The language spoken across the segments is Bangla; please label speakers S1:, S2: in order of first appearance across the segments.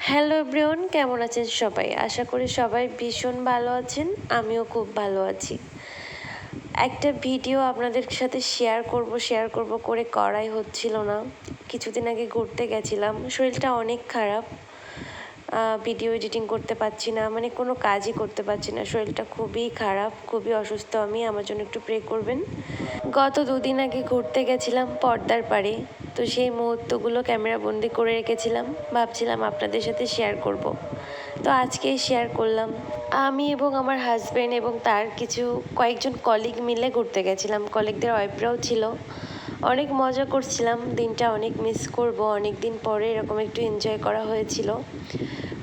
S1: হ্যালো এভরিওয়ান, কেমন আছেন সবাই? আশা করি সবাই ভীষণ ভালো আছেন। আমিও খুব ভালো আছি। একটা ভিডিও আপনাদের সাথে শেয়ার করব করে করাই হচ্ছিল না। কিছুদিন আগে ঘুরতে গেছিলাম, শরীরটা অনেক খারাপ। ভিডিও এডিটিং করতে পারছি না, মানে কোনো কাজই করতে পারছি না। শরীরটা খুবই খারাপ, খুবই অসুস্থ আমি। আমার জন্য একটু প্রে করবেন। গত দুদিন আগে ঘুরতে গেছিলাম পদ্মার পাড়ে, তো সেই মুহূর্তগুলো ক্যামেরা বন্দি করে রেখেছিলাম। ভাবছিলাম আপনাদের সাথে শেয়ার করব, তো আজকেই শেয়ার করলাম। আমি এবং আমার হাজব্যান্ড এবং তার কয়েকজন কলিগ মিলে ঘুরতে গেছিলাম। কলিগদের ওয়াইফরাও ছিল। অনেক মজা করছিলাম, দিনটা অনেক মিস করব। অনেক দিন পরে এরকম একটু এনজয় করা হয়েছিল।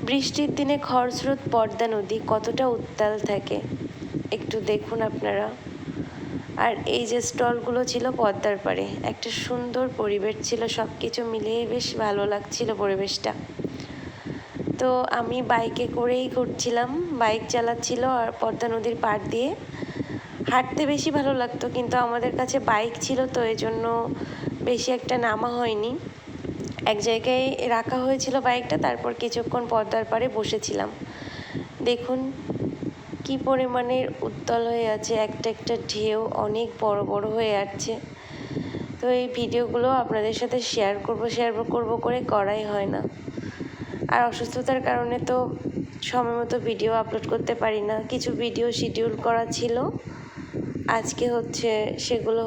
S1: বৃষ্টির দিনে খরস্রোত পদ্মা নদী কতটা উত্তাল থাকে একটু দেখুন আপনারা। আর এই যে স্টলগুলো ছিল পদ্মার পাড়ে, একটা সুন্দর পরিবেশ ছিল, সব কিছু মিলিয়ে বেশ ভালো লাগছিল পরিবেশটা। তো আমি বাইকে করেই ঘুরছিলাম, বাইক চালাচ্ছিল আর পদ্মা নদীর পাড় দিয়ে হাঁটতে বেশি ভালো লাগতো, কিন্তু আমাদের কাছে বাইক ছিল তো এই জন্য বেশি একটা নামা হয়নি। এক জায়গায় রাখা হয়েছিল বাইকটা, তারপর কিছুক্ষণ পদ্মার পাড়ে বসেছিলাম। দেখুন কি পরিমাণের উত্তাল হয়ে আছে, একটা একটা ঢেউ অনেক বড় বড় হয়ে আসছে। তো এই ভিডিওগুলো আপনাদের সাথে শেয়ার করব করে করাই হয় না। আর অসুস্থতার কারণে তো সময় মতো ভিডিও আপলোড করতে পারি না। কিছু ভিডিও শিডিউল করা ছিল, আজকে সেগুলো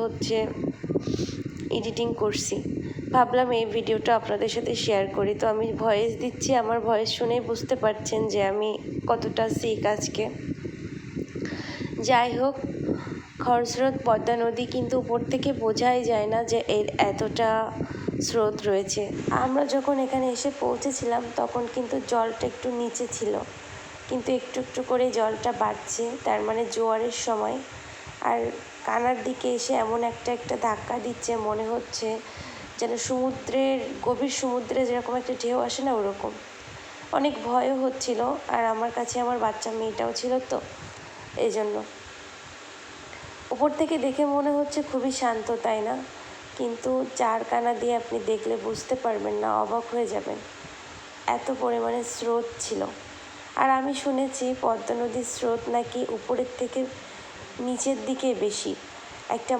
S1: এডিটিং করছি। ভাবলাম এই ভিডিওটা আপনাদের সাথে শেয়ার করি। তো আমি ভয়েস দিচ্ছি, আমার ভয়েস শুনেই বুঝতে পারছেন যে আমি কতটা সিক আজকে। যাই হোক, খরস্রোত পদ্মা নদী কিন্তু উপর থেকে বোঝাই যায় না যে এর এতটা স্রোত রয়েছে। আমরা যখন এখানে এসে পৌঁছেছিলাম তখন কিন্তু জলটা একটু নিচে ছিল, কিন্তু একটু একটু করে জলটা বাড়ছে, তার মানে জোয়ারের সময়। আর কানার দিকে এসে এমন একটা ধাক্কা দিচ্ছে, মনে হচ্ছে যেন গভীর সমুদ্রে যেরকম একটা ঢেউ আসে না, ওরকম। অনেক ভয়ও হচ্ছিল, আর আমার কাছে আমার বাচ্চা মেয়েটাও ছিল, তো এই জন্য উপর থেকে দেখে মনে হচ্ছে খুবই শান্ত, তাই না? কিন্তু চার কানা দিয়ে আপনি দেখলে বুঝতে পারবেন না, অবাক হয়ে যাবেন, এত পরিমাণে স্রোত ছিল। আর আমি শুনেছি পদ্মা নদীর স্রোত নাকি উপরের থেকে নিচের দিকে বেশি। একটা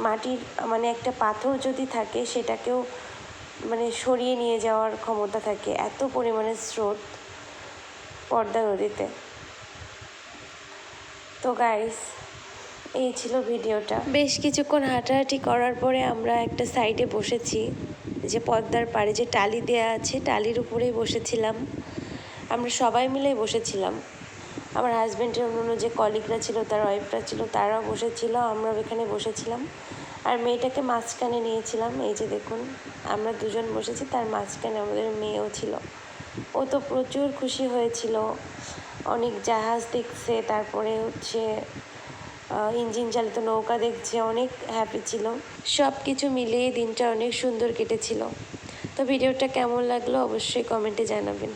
S1: মাটির মানে একটা পাথর যদি থাকে, সেটাকেও মানে সরিয়ে নিয়ে যাওয়ার ক্ষমতা থাকে, এত পরিমাণে স্রোত পদ্মা নদীতে। তো গাইস, এই ছিল ভিডিওটা। বেশ কিছুক্ষণ হাঁটাহাঁটি করার পরে আমরা একটা সাইডে বসেছি, যে পদ্মার পাড়ে যে টালি দেওয়া আছে, টালির উপরেই বসেছিলাম। আমরা সবাই মিলেই বসেছিলাম। আমার হাজব্যান্ডের অন্য যে কলিগরা ছিল, তার ওয়াইফরা ছিল, তারাও বসেছিল, আমরাও এখানে বসেছিলাম। আর মেয়েটাকে মাঝখানে নিয়েছিলাম। এই যে দেখুন, আমরা দুজন বসেছি, তার মাঝখানে আমাদের মেয়েও ছিল। ও তো প্রচুর খুশি হয়েছিল, অনেক জাহাজ দেখছে, তারপরে ইঞ্জিন চালিত নৌকা দেখছে, অনেক হ্যাপি ছিল। সব কিছু মিলিয়ে দিনটা অনেক সুন্দর কেটেছিল। তো ভিডিওটা কেমন লাগলো অবশ্যই কমেন্টে জানাবেন।